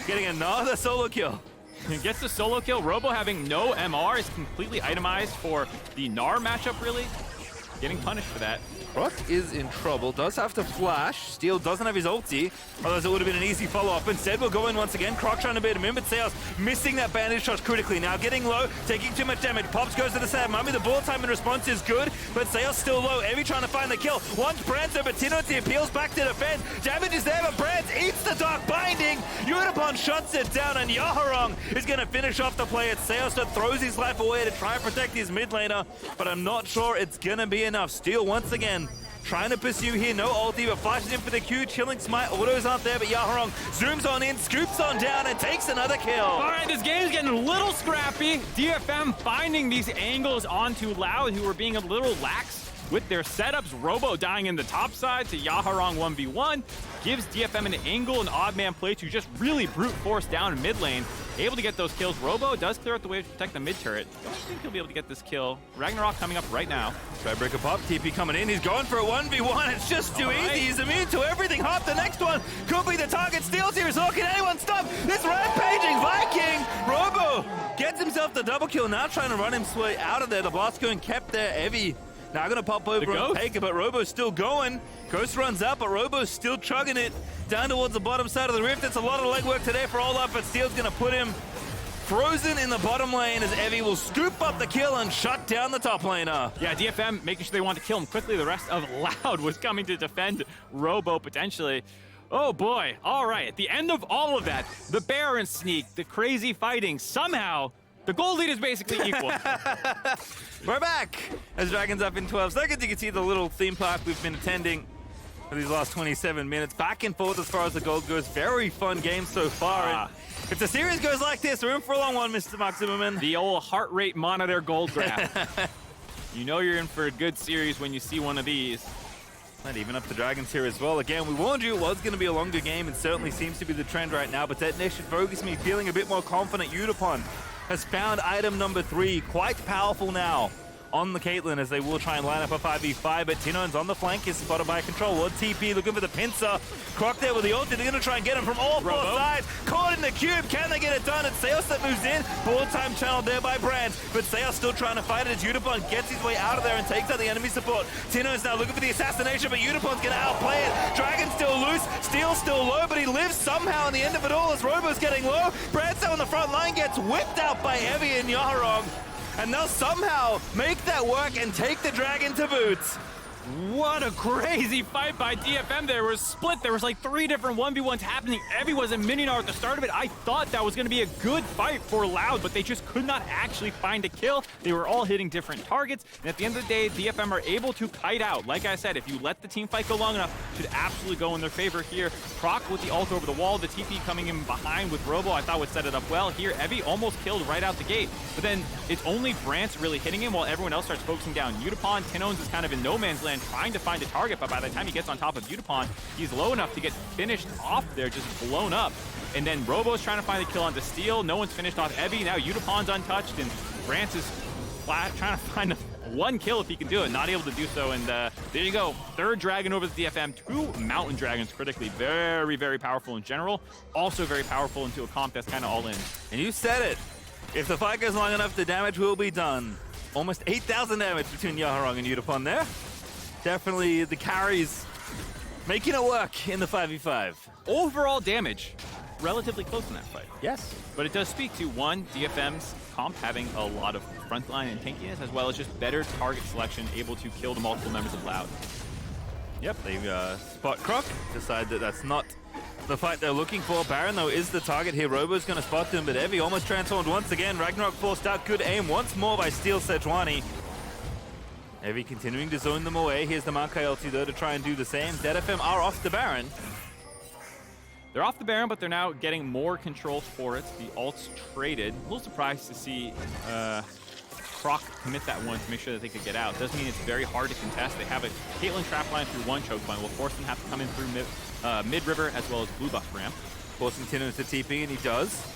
Getting another solo kill. He gets the solo kill. Robo having no MR is completely itemized for the Gnar matchup, really. Getting punished for that. Croc is in trouble, does have to flash. Steel doesn't have his ulti, otherwise it would have been an easy follow-up. Instead, we'll go in once again. Croc trying to bait him in, but Seos missing that bandage shot critically. Now getting low, taking too much damage. Pops goes to the side. Mummy, the ball time in response is good, but Seos still low. Evie trying to find the kill. Wants Brance over Tidons. He appeals back to defense. Damage is there, but Brance eats the dark binding. Yutapon shuts it down, and Yaharong is going to finish off the play. It's Seos that throws his life away to try and protect his mid laner, but I'm not sure it's going to be enough. Steel once again trying to pursue here, no ulti, but flashes in for the Q, chilling smite, autos aren't there, but Yaharong zooms on in, scoops on down, and takes another kill. All right, this game is getting a little scrappy. DFM finding these angles onto Loud, who were being a little lax with their setups. Robo dying in the top side to Yaharong 1v1. Gives DFM an angle and odd man play to just really brute force down in mid lane. Able to get those kills. Robo does clear out the way to protect the mid turret. Don't think he'll be able to get this kill. Ragnarok coming up right now. Skybreaker pop, TP coming in. He's going for a 1v1. It's just too easy. He's immune to everything. Hop, the next one could be the target. Steals here. So can anyone stop this rampaging Viking? Robo gets himself the double kill. Now trying to run his way out of there. The blast going kept there. Evie now going to pop over and take it, but Robo's still going. Ghost runs out, but Robo's still chugging it down towards the bottom side of the rift. It's a lot of legwork today for Olaf, but Steel's going to put him frozen in the bottom lane as Evie will scoop up the kill and shut down the top laner. Yeah, DFM making sure they want to kill him quickly. The rest of Loud was coming to defend Robo potentially. Oh boy, all right. At the end of all of that, the Baron sneak, the crazy fighting, somehow the gold lead is basically equal. We're back as Dragon's up in 12 seconds. You can see the little theme park we've been attending for these last 27 minutes. Back and forth as far as the gold goes. Very fun game so far. And if the series goes like this, we're in for a long one, Mr. Mark Zimmerman. The old heart rate monitor gold graph. You know you're in for a good series when you see one of these. And even up the Dragons here as well. Again, we warned you it was going to be a longer game, and certainly seems to be the trend right now. But Detonation Focus me feeling a bit more confident. Yutapon has found item number 3, quite powerful now. on the Caitlyn as they will try and line up a 5v5, but Tino's on the flank, is spotted by Control. Lord TP looking for the pincer. Croc there with the ulti. They're going to try and get him from all four sides. Caught in the cube. Can they get it done? It's Seos that moves in. Ball time channeled there by Brands, but Seos still trying to fight it as Udapon gets his way out of there and takes out the enemy support. Tino's now looking for the assassination, but Udapon's going to outplay it. Dragon's still loose. Steel's still low, but he lives somehow in the end of it all as Robo's getting low. Brands now on the front line gets whipped out by Heavy and Yaharong. And they'll somehow make that work and take the Dragon to boots. What a crazy fight by DFM. There was split. There was like 3 different 1v1s happening. Evie was in Mininar at the start of it. I thought that was going to be a good fight for Loud, but they just could not actually find a kill. They were all hitting different targets. And at the end of the day, DFM are able to kite out. Like I said, if you let the team fight go long enough, it should absolutely go in their favor here. Proc with the ult over the wall. The TP coming in behind with Robo, I thought would set it up well. Here, Evie almost killed right out the gate. But then it's only Brance really hitting him while everyone else starts focusing down. Udapon, Tinones is kind of in no man's land trying to find a target, but by the time he gets on top of Udapon, he's low enough to get finished off there, just blown up. And then Robo's trying to find the kill onto Steel. No one's finished off Evie. Now Udapon's untouched, and Brance is trying to find one kill if he can do it. Not able to do so, and there you go. 3rd Dragon over the DFM. 2 Mountain Dragons critically. Very, very powerful in general. Also very powerful into a comp that's kind of all in. And you said it. If the fight goes long enough, the damage will be done. Almost 8,000 damage between Yaharong and Udapon there. Definitely the carries making it work in the 5v5. Overall damage, relatively close in that fight. Yes. But it does speak to, one, DFM's comp having a lot of frontline and tankiness, as well as just better target selection, able to kill the multiple members of Loud. Yep, they spot Croc, decide that that's not the fight they're looking for. Baron, though, is the target here. Robo's going to spot him, but Evie almost transformed once again. Ragnarok forced out. Good aim once more by Steel Sejuani. Evie continuing to zone them away. Here's the Maokai ulti, though, to try and do the same. DFM are off the Baron. They're off the Baron, but they're now getting more controls for it. The ult's traded. A little surprised to see Croc commit that one to make sure that they could get out. Does mean it's very hard to contest. They have a Caitlyn trap line through one choke point. Will force them to have to come in through mid-river as well as blue buff ramp. Forcing Tino to TP, and he does.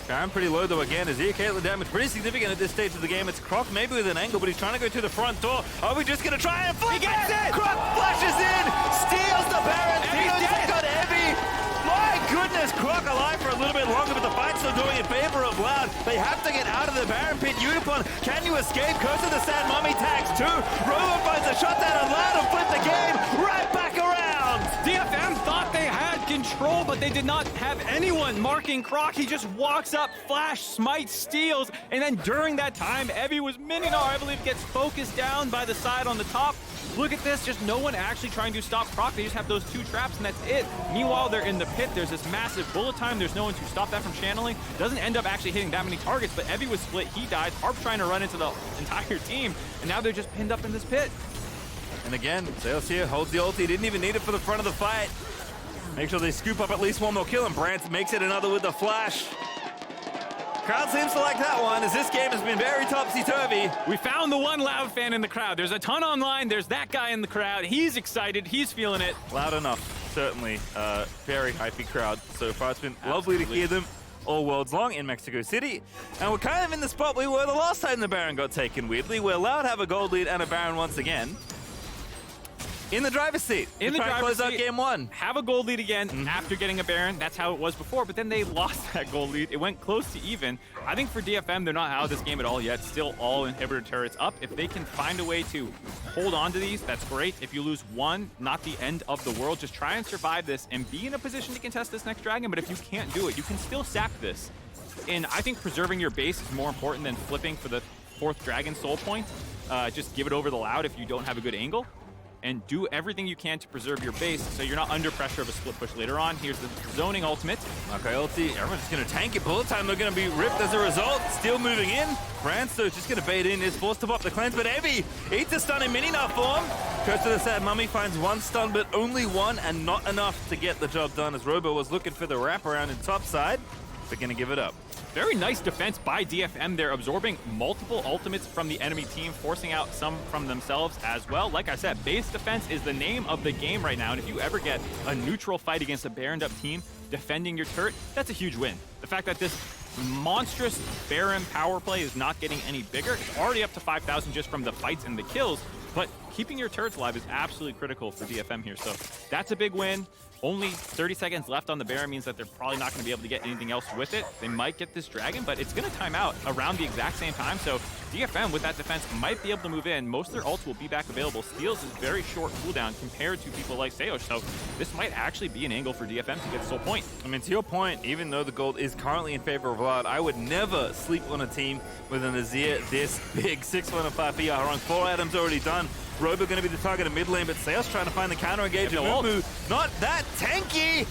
Baron pretty low, though, again, as here Caitlyn damage pretty significant at this stage of the game. It's Croc maybe with an angle, but he's trying to go to the front door. Are we just going to try and flip it? Croc flashes in, steals the Baron. Tino's got Evie. My goodness, Croc alive for a little bit longer, but the fight's still going in favor of Loud. They have to get out of the Baron pit. Udapon, can you escape? Curse of the Sand Mummy tags too. Robo finds a shutdown on Loud and flip the game right back around. DFM thought they had control, but they did not have anyone marking Croc. He just walks up, flash, smite, steals, and then during that time, Evie was Mininar, I believe, gets focused down by the side on the top. Look at this, just no one actually trying to stop Croc. They just have those 2 traps, and that's it. Meanwhile, they're in the pit. There's this massive bullet time. There's no one to stop that from channeling. Doesn't end up actually hitting that many targets, but Evie was split. He died. Harp trying to run into the entire team, and now they're just pinned up in this pit. And again, Seos here holds the ulti. Didn't even need it for the front of the fight. Make sure they scoop up at least one more kill, and Brance makes it another with the flash. Crowd seems to like that one, as this game has been very topsy-turvy. We found the one Loud fan in the crowd. There's a ton online. There's that guy in the crowd. He's excited. He's feeling it. Loud enough, certainly. Very hypey crowd so far. It's been lovely to hear them all worlds long in Mexico City. And we're kind of in the spot we were the last time the Baron got taken, weirdly. We're allowed to have a gold lead and a Baron once again. In the driver's seat. In the driver's close seat. out game 1. Have a gold lead again after getting a Baron. That's how it was before, but then they lost that gold lead. It went close to even. I think for DFM, they're not out of this game at all yet. Still all inhibitor turrets up. If they can find a way to hold on to these, that's great. If you lose one, not the end of the world. Just try and survive this and be in a position to contest this next dragon. But if you can't do it, you can still sack this. And I think preserving your base is more important than flipping for the 4th dragon soul point. Just give it over the Loud if you don't have a good angle. And do everything you can to preserve your base so you're not under pressure of a split push later on. Here's the zoning ultimate. Okay, ulti. Everyone's just going to tank it. Bullet time, they're going to be ripped as a result. Still moving in. Brance, though, is just going to bait in. Is forced to pop the cleanse, but Evie eats a stun in Mininar form. Curse of the Sad Mummy finds 1 stun, but only 1, and not enough to get the job done, as Robo was looking for the wraparound in top side. They're going to give it up. Very nice defense by DFM. They're absorbing multiple ultimates from the enemy team, forcing out some from themselves as well. Like I said, base defense is the name of the game right now, and if you ever get a neutral fight against a Baroned up team defending your turret, that's a huge win. The fact that this monstrous Baron power play is not getting any bigger. It's already up to 5,000 just from the fights and the kills, but keeping your turrets alive is absolutely critical for DFM here. So that's a big win. Only 30 seconds left on the Baron means that they're probably not going to be able to get anything else with it. They might get this Dragon, but it's going to time out around the exact same time. So DFM with that defense might be able to move in. Most of their ults will be back available. Steals is very short cooldown compared to people like Seosh. So this might actually be an angle for DFM to get Soul Point. I mean, to your point, even though the gold is currently in favor of Vlad, I would never sleep on a team with an Azir this big. 6-1 and 5 for Yaharong. 4 items already done. Robo going to be the target of mid lane, but Seosh trying to find the counter engage. Not that tanky.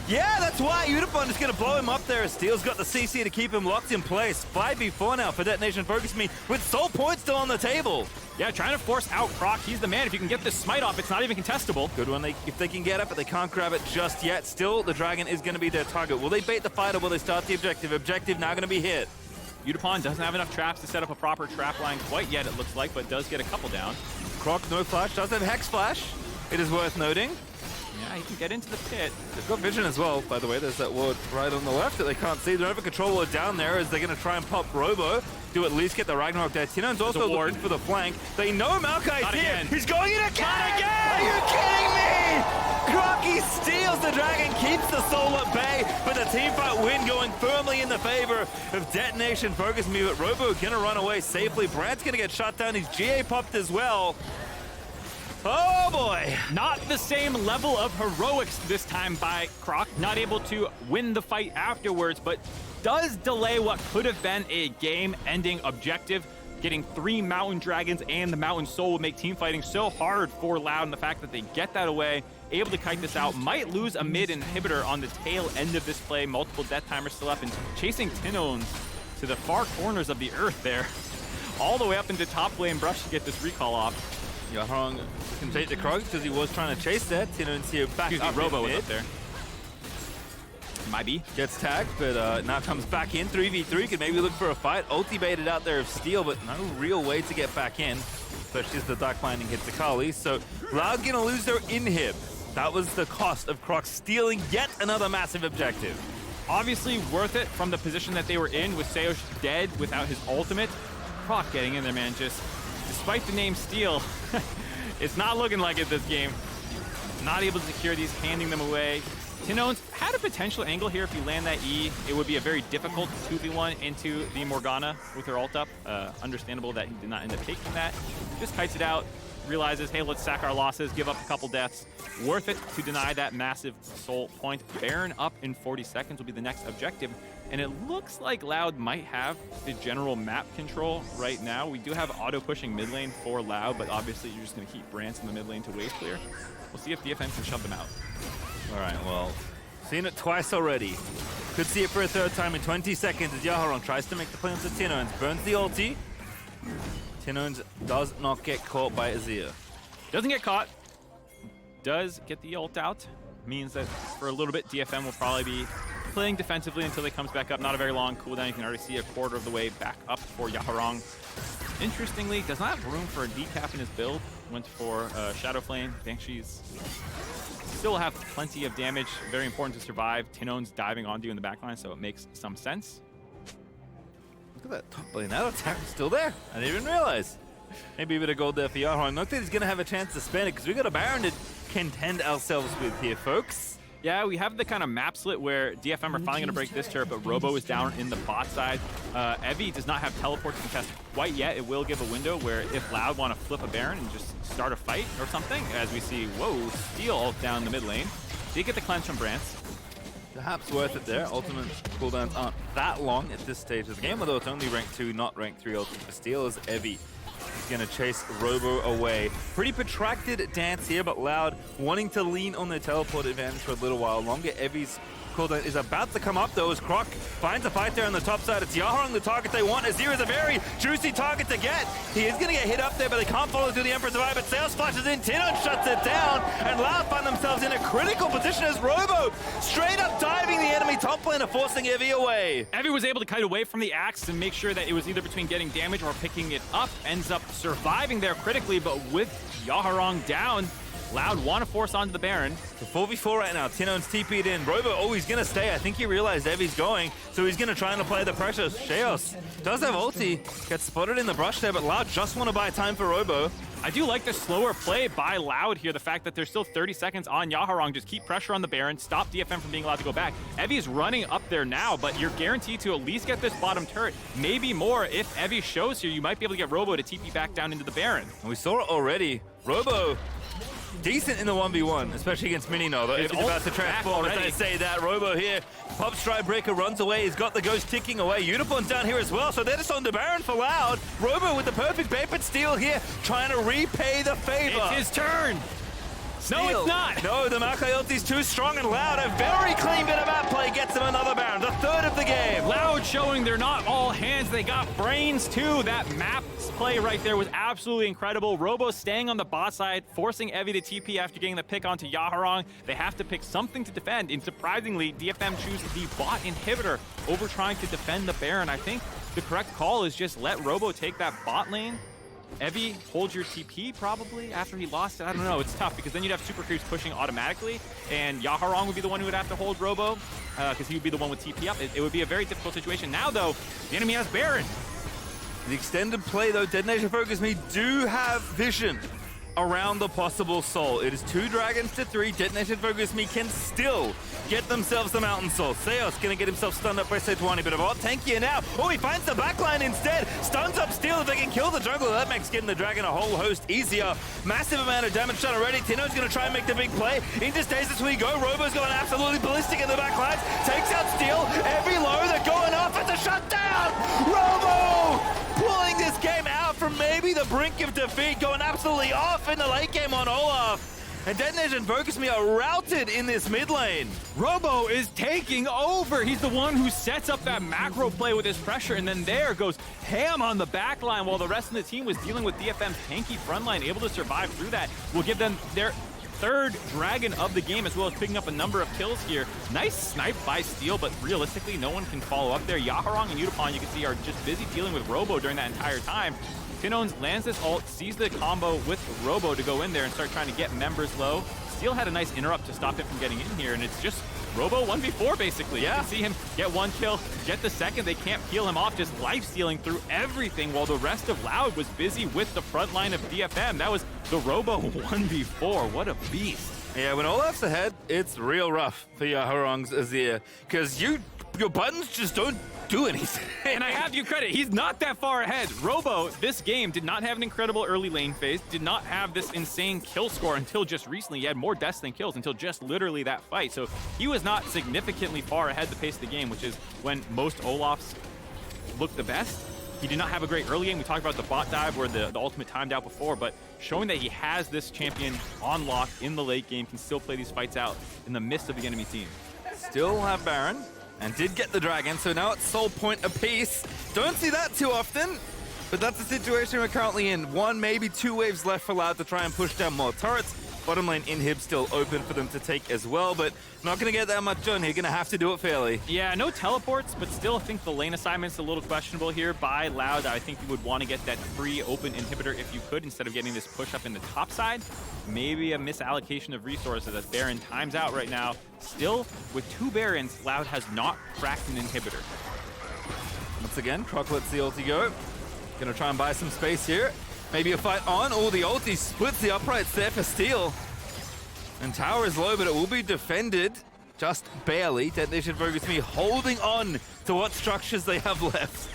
Yeah, that's why Udapon is going to blow him up there. Steel's got the CC to keep him locked in place. 5v4 now for Detonation Focus Me with Soul Point still on the table. Yeah, trying to force out Croc. He's the man. If you can get this smite off, it's not even contestable. Good one if they can get it, but they can't grab it just yet. Still, the Dragon is going to be their target. Will they bait the fight or will they start the objective? Objective now going to be hit. Udapon doesn't have enough traps to set up a proper trap line quite yet, it looks like, but does get a couple down. Croc, no flash, does have Hex Flash. It is worth noting. Yeah, he can get into the pit. They've got vision as well, by the way. There's that ward right on the left that they can't see. They don't have a control ward down there as they're going to try and pop Robo to at least get the Ragnarok there. Tinon's also looking for the flank. They know Maokai's here. He's going in again! Not again! Are you kidding me? Crocky steals the Dragon, keeps the soul at bay, but the teamfight win going firmly in the favor of Detonation Focus Me, but Robo going to run away safely. Brad's going to get shot down. He's GA popped as well. Oh boy! Not the same level of heroics this time by Croc. Not able to win the fight afterwards, but does delay what could have been a game-ending objective. Getting 3 Mountain Dragons and the Mountain Soul would make team fighting so hard for Loud, and the fact that they get that away, able to kite this out, might lose a mid inhibitor on the tail end of this play. Multiple death timers still up, and chasing Tinones to the far corners of the earth there. All the way up into top lane brush to get this recall off. Yaharong can take the Krog because he was trying to chase that. Tinones here back up. Robo was up there. Might be. Gets tagged, but now comes back in. 3v3, could maybe look for a fight. Ulti baited out there of Steel, but no real way to get back in, especially as the Dark Binding hits Akali. So Loud gonna lose their inhib. That was the cost of Croc stealing yet another massive objective. Obviously worth it from the position that they were in with Seosh dead without his ultimate. Croc getting in there, man. Just despite the name Steel, it's not looking like it this game. Not able to secure these, handing them away. Tinones had a potential angle here. If you land that E, it would be a very difficult 2v1 into the Morgana with her ult up. Understandable that he did not end up taking that. Just kites it out, realizes, hey, let's sack our losses, give up a couple deaths. Worth it to deny that massive soul point. Baron up in 40 seconds will be the next objective. And it looks like Loud might have the general map control right now. We do have auto pushing mid lane for Loud, but obviously you're just going to keep Brance in the mid lane to wave clear. We'll see if DFM can shut them out. All right, well, seen it twice already. Could see it for a third time in 20 seconds as Yaharong tries to make the play onto Tinones. Burns the ulti. Tinones does not get caught by Azir. Doesn't get caught. Does get the ult out. Means that for a little bit, DFM will probably be playing defensively until he comes back up. Not a very long cooldown. You can already see a quarter of the way back up for Yaharong. Interestingly, does not have room for a decap in his build. Went for Shadow Flame. Banshees still have plenty of damage. Very important to survive. Tinones diving onto you in the backline, so it makes some sense. Look at that top lane. That attack is still there. I didn't even realize. Maybe a bit of gold there for Yaharong. Not that he's going to have a chance to spend it because we got a Baron to contend ourselves with here, folks. Yeah, we have the kind of map split where DFM are finally going to break this turret, but Robo is down in the bot side. Evie does not have teleport to contest quite yet. It will give a window where if Loud want to flip a Baron and just start a fight or something, as we see, whoa, Steel ult down the mid lane. Did get the cleanse from Brance. Perhaps worth it there. Ultimate cooldowns aren't that long at this stage of the game, although it's only rank 2, not rank 3 ultimate for Steel as Evie is going to chase Robo away. Pretty protracted dance here, but Loud wanting to lean on their teleport advantage for a little while longer. Evie's cooldown is about to come up though as Croc finds a fight there on the top side. It's Yaharong the target they want. Azir is a very juicy target to get. He is going to get hit up there, but they can't follow through the Emperor's Eye, but Sales flashes in, Tinon shuts it down, and Loud find themselves in a critical position as Robo straight up diving the enemy top laner, forcing Evie away. Evie was able to kite away from the axe and make sure that it was either between getting damage or picking it up. Ends up surviving there critically, but with Yaharong down, Loud want to force onto the Baron. The 4v4 right now. Tino's TP'd in. Robo, oh, he's going to stay. I think he realized Evi's going, so he's going to try and apply the pressure. Sheos does have ulti. Gets spotted in the brush there, but Loud just want to buy time for Robo. I do like the slower play by Loud here. The fact that there's still 30 seconds on Yaharong. Just keep pressure on the Baron. Stop DFM from being allowed to go back. Evi is running up there now, but you're guaranteed to at least get this bottom turret. Maybe more. If Evi shows here, you might be able to get Robo to TP back down into the Baron. And we saw it already. Robo, decent in the 1v1, especially against Minino. Though Evi's about to transform. As I say that, Robo here. Pop Stride Breaker runs away. He's got the Ghost ticking away. Unicorn's down here as well, so they're just on the Baron for Loud. Robo with the perfect Vapid Steal here, trying to repay the favor. It's his turn. Steal. No, it's not. No, the Makai ulti's too strong, and Loud, a very clean bit of map play, gets him another Baron, the third of the game. Loud showing they're not all hands. They got brains too. That map play right there was absolutely incredible. Robo staying on the bot side, forcing Evi to TP after getting the pick onto Yaharong. They have to pick something to defend, and surprisingly, DFM chooses the bot inhibitor over trying to defend the Baron. I think the correct call is just let Robo take that bot lane. Evi, hold your TP probably after he lost it. I don't know. It's tough because then you'd have super creeps pushing automatically, and Yaharong would be the one who would have to hold Robo because he would be the one with TP up. It would be a very difficult situation. Now, though, the enemy has Baron. The extended play, though, Detonation Focus Me do have vision around the possible soul. It is 2 dragons to 3. Detonation Focus Me can still get themselves the Mountain Soul. Seos gonna get himself stunned up by Sejuani, but a bot tankier now. Oh, he finds the backline instead. Stuns up Steel if they can kill the jungler. That makes getting the dragon a whole host easier. Massive amount of damage done already. Tino's gonna try and make the big play. Into stasis we go. Robo's going absolutely ballistic in the backline. Takes out Steel. Every low, they're going off at the shutdown. Robo pulling this game out from maybe the brink of defeat, going absolutely off in the late game on Olaf. And Detonation Focus Me are routed in this mid lane. Robo is taking over. He's the one who sets up that macro play with his pressure, and then there goes ham on the back line while the rest of the team was dealing with DFM's tanky front line, able to survive through that. Will give them their 3rd dragon of the game, as well as picking up a number of kills here. Nice snipe by Steel, but realistically, no one can follow up there. Yaharong and Udapon, you can see, are just busy dealing with Robo during that entire time. Tinones lands this ult, sees the combo with Robo to go in there and start trying to get members low. Steel had a nice interrupt to stop him from getting in here, and it's just Robo 1v4 basically. Yeah. You can see him get 1 kill, get the second. They can't peel him off, just life stealing through everything while the rest of Loud was busy with the front line of DFM. That was the Robo 1v4. What a beast. Yeah, when Olaf's ahead, it's real rough for Yaharong's Azir, because your buttons just don't do anything. And I have you credit, he's not that far ahead. Robo, this game, did not have an incredible early lane phase, did not have this insane kill score until just recently. He had more deaths than kills until just literally that fight. So he was not significantly far ahead the pace of the game, which is when most Olafs look the best. He did not have a great early game. We talked about the bot dive where the ultimate timed out before, but showing that he has this champion on lock in the late game, can still play these fights out in the midst of the enemy team. Still have Baron, and did get the dragon, so now it's soul point apiece. Don't see that too often, but that's the situation we're currently in. 1, maybe 2 waves left for Loud to try and push down more turrets. Bottom lane inhib still open for them to take as well, but not going to get that much done here. Going to have to do it fairly. Yeah, no teleports, but still I think the lane assignment's a little questionable here by Loud. I think you would want to get that free open inhibitor if you could, instead of getting this push up in the top side. Maybe a misallocation of resources as Baron times out right now. Still, with 2 Barons, Loud has not cracked an inhibitor. Once again, Croc lets the ulti go. Going to try and buy some space here. Maybe a fight on. Oh, the ulti splits the uprights there for Steel. And tower is low, but it will be defended just barely. Detonation Focus Me holding on to what structures they have left.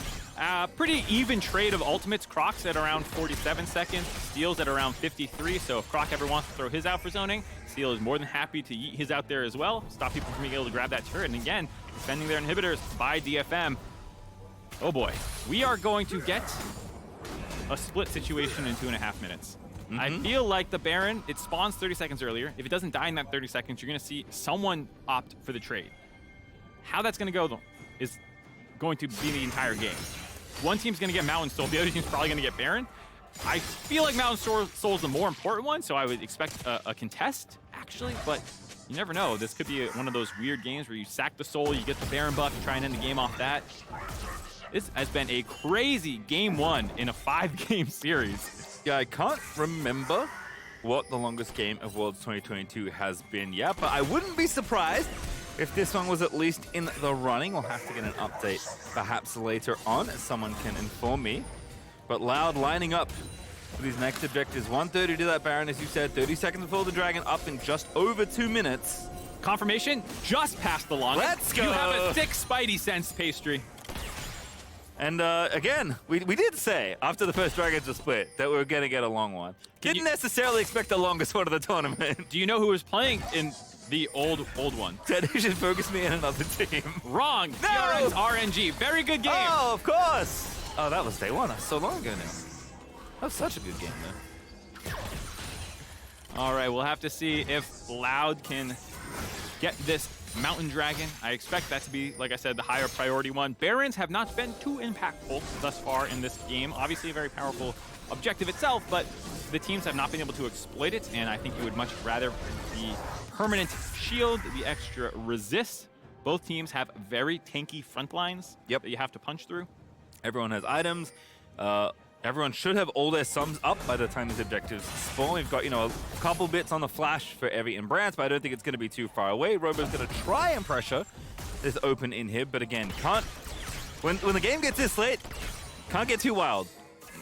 Pretty even trade of ultimates. Croc's at around 47 seconds. Steel's at around 53. So if Croc ever wants to throw his out for zoning, Steel is more than happy to yeet his out there as well. Stop people from being able to grab that turret. And again, defending their inhibitors by DFM. Oh boy, we are going to get a split situation in 2.5 minutes. I feel like the Baron, it spawns 30 seconds earlier. If it doesn't die in that 30 seconds, you're going to see someone opt for the trade. How that's going to go, though, is going to be the entire game. One team's going to get Mountain Soul, the other team's probably going to get Baron. I feel like Mountain Soul is the more important one, so I would expect a contest, actually, but you never know. This could be one of those weird games where you sack the Soul, you get the Baron buff, you try and end the game off that. This has been a crazy game 1 in a 5-game series. Yeah, I can't remember what the longest game of Worlds 2022 has been yet, but I wouldn't be surprised if this one was at least in the running. We'll have to get an update perhaps later on, as someone can inform me. But Loud lining up for these next objectives. 130 to that Baron, as you said. 30 seconds before the Dragon, up in just over 2 minutes. Confirmation, just past the longest. Let's go! You have a thick Spidey sense, Pastry. And again, we did say after the first Dragons were split that we were going to get a long one. Didn't necessarily expect the longest one of the tournament. Do you know who was playing in the old one? Teddy should focus me in another team. Wrong. No! TRN's RNG. Very good game. Oh, of course. Oh, that was day one. That's so long ago now. That was such a good game, though. All right, we'll have to see if Loud can get this Mountain Dragon. I expect that to be, like I said, the higher priority one. Barons have not been too impactful thus far in this game. Obviously a very powerful objective itself, but the teams have not been able to exploit it, and I think you would much rather the permanent shield, the extra resist. Both teams have very tanky front lines that you have to punch through. Everyone has items. Everyone should have all their sums up by the time these objectives spawn. We've got, you know, a couple bits on the flash for Evie and Brance, but I don't think it's going to be too far away. Robo's going to try and pressure this open inhib, but again, can't. When the game gets this late, can't get too wild.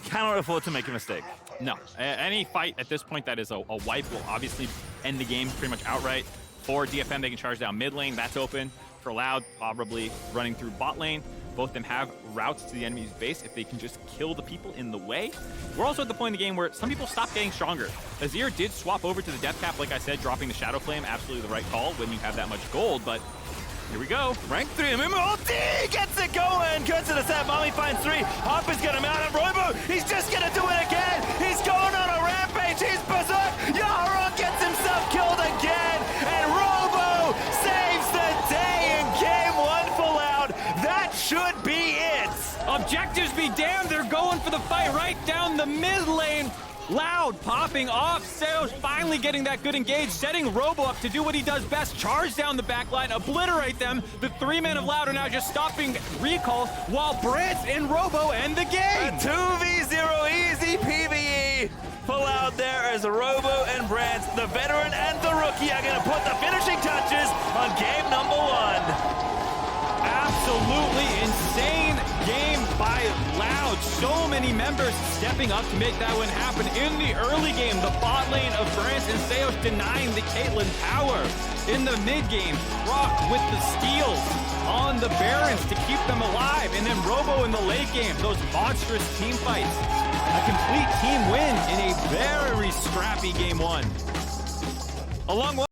Cannot afford to make a mistake. No, any fight at this point that is a wipe will obviously end the game pretty much outright. For DFM, they can charge down mid lane. That's open. For Loud, probably running through bot lane. Both of them have routes to the enemy's base if they can just kill the people in the way. We're also at the point in the game where some people stop getting stronger. Azir did swap over to the death cap, like I said, dropping the Shadow Flame. Absolutely the right call when you have that much gold, but here we go. Rank 3, ulti gets it going. Goes to the set, Mommy finds 3. Harper's gonna mount on Robo. He's just gonna do it again. He's going on a rampage. He's berserk. Yara gets himself killed again. And Robo saves the day in game 1 for Loud. That should be it. Objectives be damned, they're going for the fight right down the mid lane. Loud popping off. Seos finally getting that good engage, setting Robo up to do what he does best, charge down the backline, obliterate them. The 3 men of Loud are now just stopping recall while Brance and Robo end the game. A 2v0 easy PvE for Loud there as Robo and Brance, the veteran and the rookie, are going to put the finishing touches on game number 1. Absolutely insane game by Loud. So many members stepping up to make that one happen. In the early game, the bot lane of Brance and Seos denying the Caitlyn power. In the mid game, Rock with the steals on the Barons to keep them alive. And then Robo in the late game, those monstrous team fights. A complete team win in a very scrappy game 1. Along